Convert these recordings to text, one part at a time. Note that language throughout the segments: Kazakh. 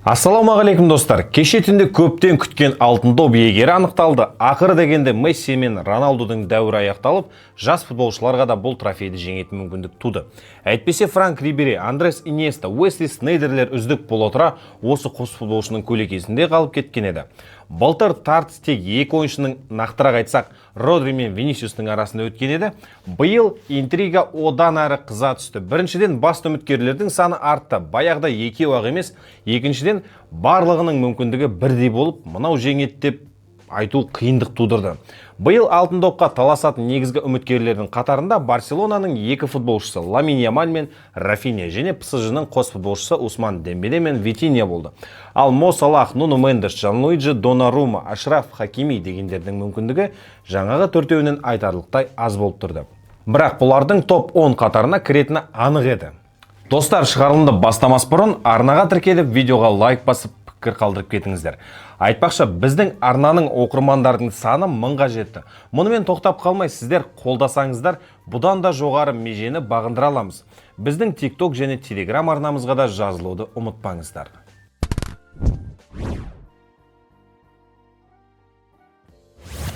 Ассалаумағалейкум достар. Кеше түнде көптен күткен алтын доп иегері анықталды. Ақыры дегенде Месси мен Роналдудың дәуірі аяқталып, жас футболшыларға да бұл трофейді жеңетін мүмкіндік туды. Әйтпесе Франк Рибери, Андрес Иньеста, Уэсли Снейдерлер үздік бола тұра осы қос футболшының көлеңкесінде қалып кеткен еді. Былтыр тартыс тек екі ойыншының, нақтырақ айтсақ, Родри мен Винисиустың арасында өткен еді. Биыл интрига одан әрі қыза түсті. Біріншіден, басты үміткерлердің саны артты. Баяғыда екеу-ақ емес, екіншіден барлығының мүмкіндігі бірдей болып, мынау жеңеді деп айту қиындық тудырды. Биыл алтын допқа таласатын негізгі үміткерлердің қатарында Барселонаның екі футболшысы Ламин Ямаль мен Рафинья және ПСЖ-ның қос футболшысы Усман Дембеле мен Витинья болды. Ал Мо Салах, Нуно Мендеш, Жан-Луиджи Донарума, Ашраф Хакими дегендердің мүмкіндігі жаңағы төртеуінен айтарлықтай аз болып тұрды. Бірақ бұлардың топ 10 қатарына кіретіні анық еді. Достар, шығарылымды бастамас бұрын арнаға тіркеліп, видеоға лайк басып, пікір қалдырып кетіңіздер. Айтпақшы, біздің арнаның оқырмандардың саны 1000-ға жетті. Мұнымен тоқтап қалмай, сіздер қолдасаңыздар, бұдан да жоғары межені бағындыра аламыз. Біздің TikTok және Telegram арнамызға да жазылуды ұмытпаңыздар.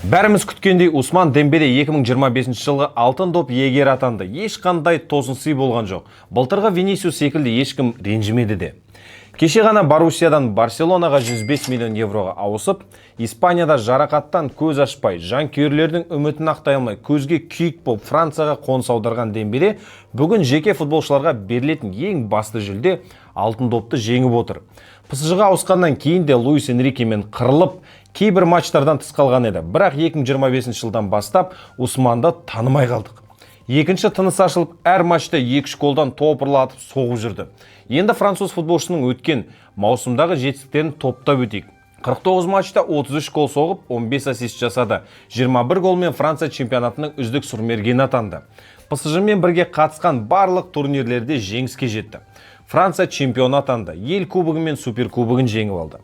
Бәріміз күткендей Усман Дембеле 2025 жылғы алтын доп иегері атанды. Ешқандай тосынсый болған жоқ. Былтырғы Винисиус секілді ешкім ренжімеді де. Кеше ғана Боруссиядан Барселонаға 105 миллион евроға ауысып, Испанияда жарақаттан көз ашпай, жанкүйерлердің үмітін ақтай алмай, көзге күйік болып Францияға қоныс аударған Дембеле бүгін жеке футболшыларға берілетін ең басты жүлде алтын допты жеңіп отыр. ПСЖ-ға ауысқаннан кейін де Луис Энрикемен қырылып, кейбір матчтардан тыс қалған еді. Бірақ 2025 жылдан бастап Усманды танымай қалдық. Екінші тыныс ашылып, әр матчта 2 голдан топырлатып соғып жүрді. Енді француз футболшының өткен маусымдағы жетістіктерін топтап өтейік. 49 матчта 33 гол соғып, 15 ассист жасады. 21 голмен Франция чемпионатының үздік сұрмергені атанды. ПСЖ-мен бірге қатысқан барлық турнирлерде жеңіске жетті. Франция чемпион атанды. Ел кубогы мен суперкубогын жеңіп алды.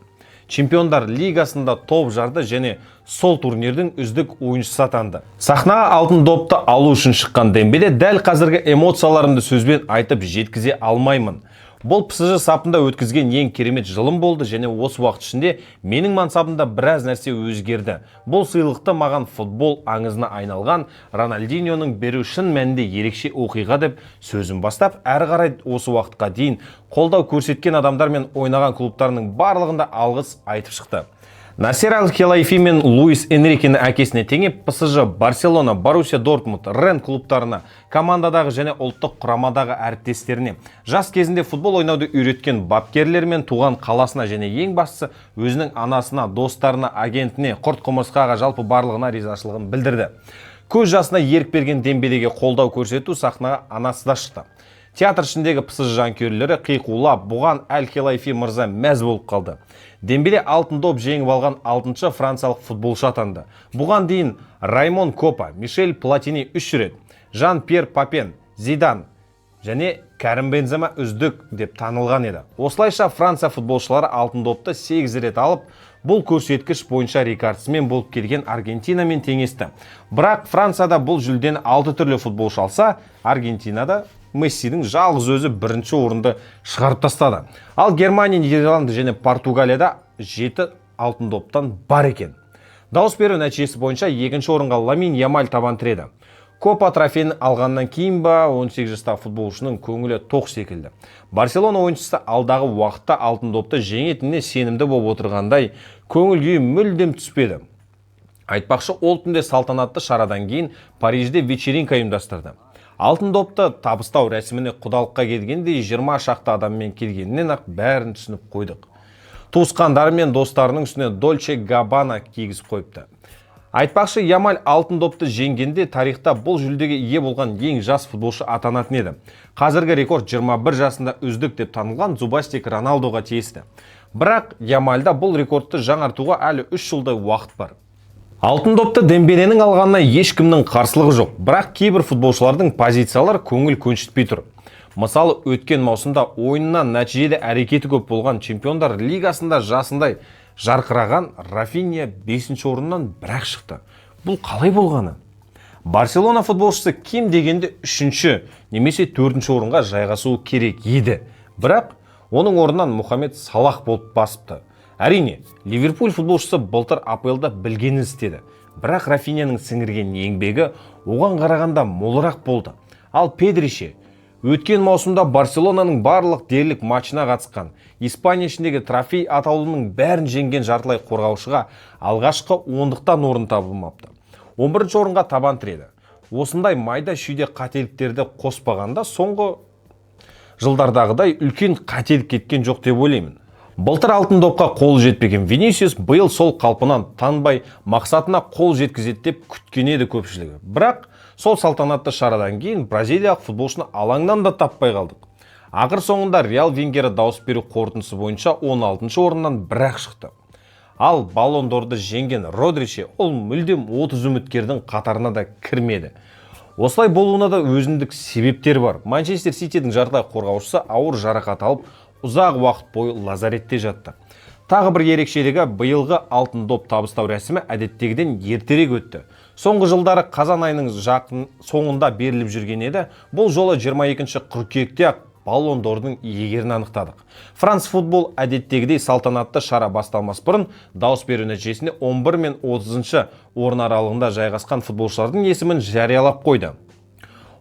Чемпиондар лигасында топ жарды және сол турнирдің үздік ойыншысы атанды. Сахнаға алтын допты алу үшін шыққан Дембеле дәл қазіргі эмоцияларымды сөзбен айтып жеткізе алмаймын. Бұл ПСЖ сапында өткізген ең керемет жылым болды және осы уақыт ішінде менің мансабымда біраз нәрсе өзгерді. Бұл сыйлықты маған футбол аңызына айналған Рональдиньоның беру шын мәнінде ерекше оқиға деп сөзін бастап, әрі қарай осы уақытқа дейін қолдау көрсеткен адамдар мен ойнаған клубтарының барлығында алғыс айтып шықты. Насер Аль-Хелайфи мен Луис Энрикені әкесіне теңеп, ПСЖ, Барселона, Боруссия Дортмунд, Рен клубтарына, командадағы және ұлттық құрамадағы әріптестеріне, жас кезінде футбол ойнауды үйреткен бапкерлер мен туған қаласына және ең бастысы өзінің анасына, достарына, агентіне, құрт-құмырсқаға жалпы барлығына ризашылығын білдірді. Көз жасына ерік берген Дембелеге қолдау көрсету сахнаға анасы да шықты. Театр ішіндегі ПСЖ жанкүйерлері қиқулап, бұған Аль-Хелайфи мырза мәз болып қалды. Дембеле алтын доп жеңіп алған 6-шы франциялық футболшы атанды. Бұған дейін Раймон Копа, Мишель Платини 3 рет, Жан-Пьер Папен, Зидан және Кәрім Бензема үздік деп танылған еді. Осылайша Франция футболшылары алтын допты 8 рет алып, бұл көрсеткіш бойынша рекордсмен болып келген Аргентинамен теңесті. Бірақ Францияда бұл жүлдені 6 түрлі футболшы алса, Аргентинада Мессидің жалғыз өзі бірінші орынды шығарып тастады. Ал Германия, Нидерланды және Португалияда 7 алтын доптан бар екен. Дауыс беру нәтижесі бойынша екінші орынға Ламин Ямаль табан тіреді. Копа трофейін алғаннан кейін ба 18 жастағы футболшының көңілі тоқ секілді. Барселона ойыншысы алдағы уақытта алтын допты жеңетініне сенімді болып отырғандай, көңіл күйі мүлдем түспеді. Айтпақшы, ол түнде салтанатты шарадан кейін Парижде вечеринка ұйымдастырды. Алтын допты табыстау рәсіміне құдалыққа келгенде 20 шақты адаммен келгенінен ақ бәрін түсініп қойдық. Туысқандары мен достарының үстіне Дольче Габбана кигізіп қойыпты. Айтпақшы, Ямаль алтын допты жеңгенде тарихта бұл жүлдеге ие болған ең жас футболшы атанатын еді. Қазіргі рекорд 21 жасында үздік деп танылған Зубастик Роналдоға тиесті. Бірақ Ямальда бұл рекордты жаңартуға әлі 3 жылдай уақыт бар. Алтын допты Дембеленің алғанына ешкімнің қарсылығы жоқ, бірақ кейбір футболшылардың позициялар көңіл көншітпей тұр. Мысалы, өткен маусымда ойыннан нәтижелі әрекеті көп болған чемпиондар лигасында жасындай жарқыраған Рафинья 5-ші орыннан бірақ шықты. Бұл қалай болғаны? Барселона футболшысы кем дегенде 3-ші немесе 4-ші орынға жайғасуы керек еді. Бірақ Оның орнынан Мұхаммед Салах болып басыпты. Әрине, Ливерпуль футболшысы былтыр АПЛ-да білгенін істеді. Бірақ Рафинияның сіңірген еңбегі оған қарағанда молырақ болды. Ал Педрише өткен маусымда Барселонаның барлық дерлік матчына қатысқан, Испания ішіндегі трофей атаулының бәрін жеңген жартылай қорғаушыға алғашқы ондықтан орын табылмапты. 11-ші орынға табан тіреді. Осындай майда шүйде қателіктерді қоспағанда соңғы жылдардағыдай үлкен қателік кеткен жоқ деп ойлаймын. Былтыр алтын допқа қол жетпеген Винисиус биыл сол қалпынан танбай мақсатына қол жеткізеді деп күткен еді көпшілігі. Бірақ сол салтанатты шарадан кейін бразилиялық футболшыны алаңнан да таппай қалдық. Ақыр соңында Реал Венгері дауыс беру қорытындысы бойынша 16-шы орыннан бір-ақ шықты. Ал Баллон д'Орды жеңген Родриче ол мүлдем 30 үміткердің қатарына да кірмеді. Осылай болуына да өзіндік себептер бар. Манчестер Ситидің жартылай қорғаушысы ауыр жарақат алып, ұзақ уақыт бойы лазаретте жатты. Тағы бір ерекшелігі биылғы алтын доп табыстау рәсімі әдеттегіден ертерек өтті. Соңғы жылдары қазан айының жақын соңында беріліп жүрген еді. Бұл жолы 22-ші қыркүйекте-ақ Баллон д'Ордың иегерін анықтадық. Франс футбол әдеттегідей салтанатты шара басталмас бұрын дауыс беру нәтижесінде 11 мен 30-шы орын аралығында жайғасқан футболшылардың есімін жариялап қойды.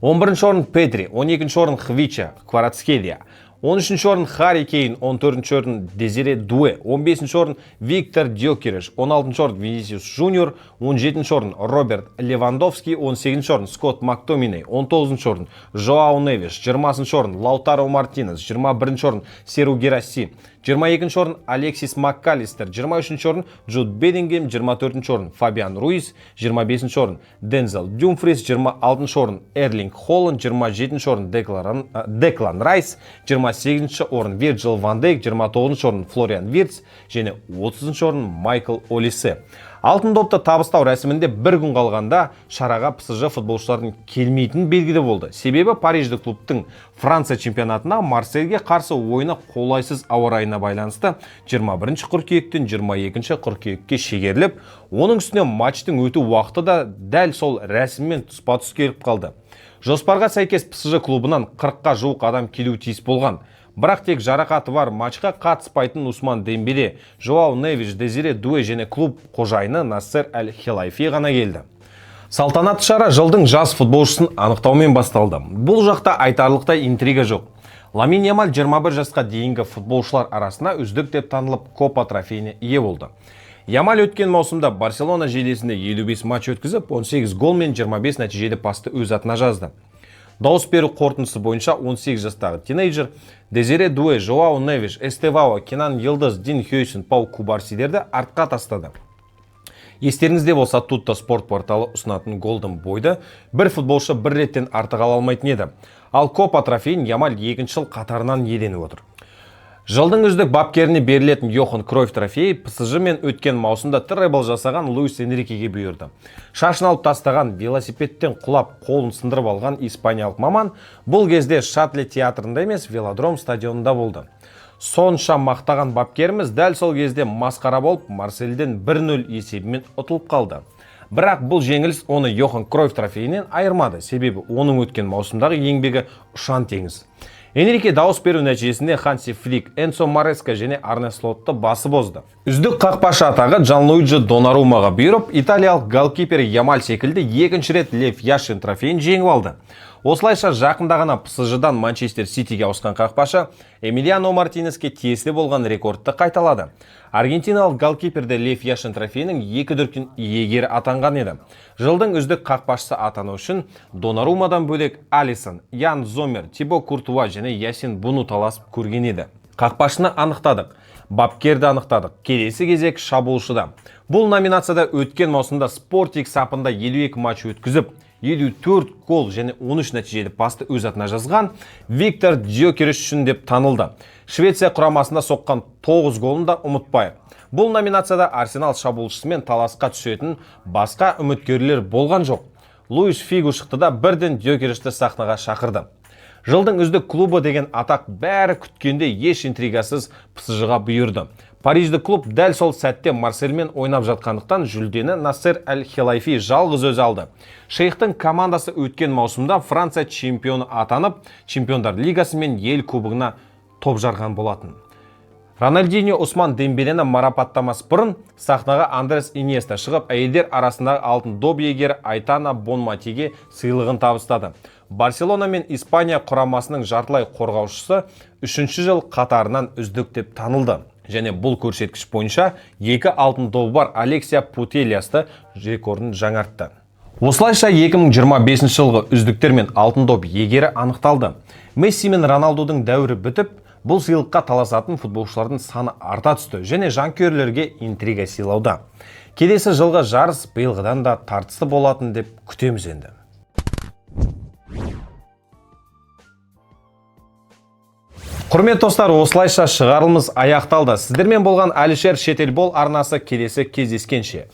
11-ші орын Педри, 12-ші орын Хвича, Кварацхелия, 13-ші орын Харри Кейн, 14-ші орын Дезире Дуэ, 15-ші орын Виктор Гьокереш, 16-ші орын Винисиус Жуниор, 17-ші орын Роберт Левандовский, 18-ші орын Скотт Мактоминей, 19-ші орын Жоау Невиш, 20-ші орын Лаутаро Мартинес, 21-ші орын Серу Герасси, 22-ші орын Алексис Маккалистер, 23-ші орын Джуд Беллингем, 24-ші орын Фабиан Руис, 25-ші орын Дензел Дюмфрис, 26-ші орын Эрлинг Холланд, 27-ші орын Деклан Райс, 28-ші орын Вирджил Ван Дейк, 29-ші орын Флориан Виртс және 30-ші орын Майкл Олисе. Алтын допты табыстау рәсімінде бір күн қалғанда шараға ПСЖ футболшылардың келмейтін белгілі болды. Себебі Парижді клубтың Франция чемпионатына Марсельге қарсы ойына қолайсыз ауа райына байланысты 21-ші қыркүйектен 22-ші қыркүйекке шегеріліп, оның үстіне матчтың өту уақыты да дәл сол рәсіммен тұспа-тұс келіп қалды. Жоспарға сәйкес ПСЖ клубынан 40-қа жуық адам келуі тиіс болған. Бірақ тек жарақаты бар матчқа қатыспайтын Усман Дембеле, Жоау Невиш, Дезире Дуэ және клуб қожайыны Нассер Аль-Хилайфи ғана келді. Салтанатты шара жылдың жас футболшысын анықтаумен басталды. Бұл жақта айтарлықтай интрига жоқ. Ламин Ямаль 21 жасқа дейінгі футболшылар арасына үздік деп танылып Копа трофейіне ие болды. Ямаль өткен маусымда Барселона желесінде 55 матч өткізіп, 18 гол мен 25 нәтижелі пасты өз атына жазды. Дауыс беру қорытындысы бойынша 18 жастағы тинейджер Дезире Дуэ, Жоау Невиш, Эстевао, Кенан Йылдыз, Дин Хейсен, Пау Кубарсидерді артқа тастады. Естеріңізде болса, Tutto спорт порталы ұсынатын голден бойды бір футболшы бір реттен артық ала алмайтын еді. Ал Копа трофейін Ямаль екінші жыл қатарынан иеленіп отыр. Жылдың үздік бапкеріне берілетін Йохан Кройф трофейі ПСЖ мен өткен маусымда требл жасаған Луис Энрикеге бұйырды. Шашын алып тастаған, велосипедтен құлап қолын сындырып алған испаниялық маман бұл кезде Шатле театрында емес, Велодром стадионында болды. Сонша мақтаған бапкеріміз дәл сол кезде масқара болып Марсельден 1-0 есебімен ұтылып қалды. Бірақ бұл жеңіліс оны Йохан Кройф трофейінен айырмады, себебі оның өткен маусымдағы еңбегі ұшан теңіз. Энрике дауыс беру нәтижесінде Ханси Флик, Энсо Мареска және Арне Слотты басы бозды. Үздік қақпашы атағы Джанлуиджи Донарумаға бұйырып, италиялық голкипер Ямаль секілді екінші рет Лев Яшин трофейін жеңіп алды. Осылайша жақында ғана ПСЖ-дан Манчестер Ситиге ауысқан қақпашы Эмилиано Мартинеске тиесілі болған рекордты қайталады. Аргентиналық голкиперде Лев Яшин трофейінің 2 дүркін иегері атанған еді. Жылдың үздік қақпашысы атану үшін Донарумадан бөлек Алисон, Ян Зомер, Тибо Куртуа және Ясин Буну таласып көрген еді. Қақпашыны анықтадық, бапкерді анықтадық, келесі кезек шабуылшыда. Бұл номинацияда өткен маусымда Спортик сапында 52 матч өткізіп, 54 гол және 13 нәтижелі пасты өз атына жазған Виктор Гьокереш үшін деп танылды. Швеция құрамасында соққан 9 голын да ұмытпайық. Бұл номинацияда Арсенал шабуылшысымен таласқа түсетін басқа үміткерлер болған жоқ. Луис Фигу шықты да бірден Гьокерешті сахнаға шақырды. Жылдың үздік клубы деген атақ бәрі күткенде еш интригасыз ПСЖ-ға бұйырды. Парижді клуб дәл сол сәтте Марсельмен ойнап жатқандықтан жүлдені Нассер Аль-Хилайфи жалғыз өзі алды. Шейхтің командасы өткен маусымда Франция чемпионы атанып, Чемпиондар лигасы мен ел кубогына топ жарған болатын. Рональдиньо Усман Дембелені марапаттамас бұрын сахнаға Андрес Иньеста шығып, әйелдер арасындағы алтын доп иегері Айтана Бонматиге сыйлығын табыстады. Барселона мен Испания құрамасының жартылай қорғаушысы 3-ші жыл қатарынан үздік деп танылды. Және бұл көрсеткіш бойынша 2 алтын добы бар Алексия Путельясты рекордын жаңартты. Осылайша 2025 жылғы үздіктер мен алтын доп иегері анықталды. Месси мен Роналдудың дәуірі бітіп, бұл сыйлыққа таласатын футболшылардың саны арта түсті және жанкүйерлерге интрига сыйлауда. Келесі жылғы жарыс биылғыдан да тартысты болатын деп күтеміз енді. Құрметті достар, осылайша шығарылымыз аяқталды. Сіздермен болған Әлішер Шетелбол арнасы келесі кездескенше.